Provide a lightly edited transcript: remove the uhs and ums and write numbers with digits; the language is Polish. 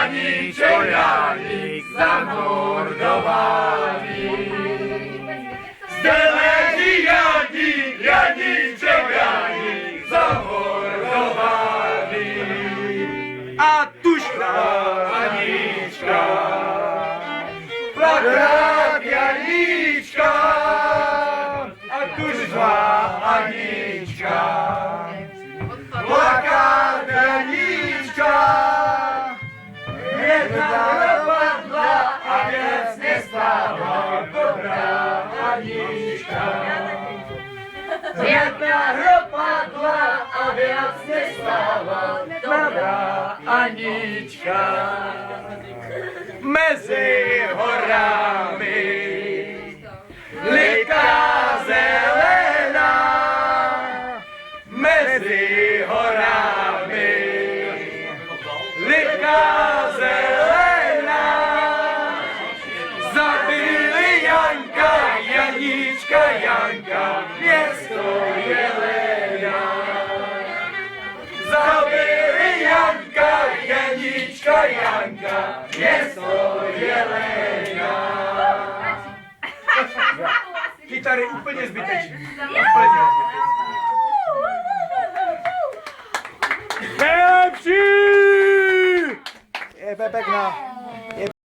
Janiczo, Janik zamordowali. Zdoleci Janik, Janiczo, Janik zamordowali. A tuż Aniczka, plakat Janiczka, a tuż Aniczka, plakat Janiczka. Jedna dopadła, a więc nie stała dobra Aniczka. Jedna dopadła, a więc nie stała dobra Aniczka. Mezi horami Lika zelena, mezi horami Lika zelena. Zabili Janka, Janiczka, Janka, miasto Jelenia. Zabili Janka, Janiczka, Janka, miasto Jelenia. Gitary úplně zbytečný. Nejlepší! Je pekná.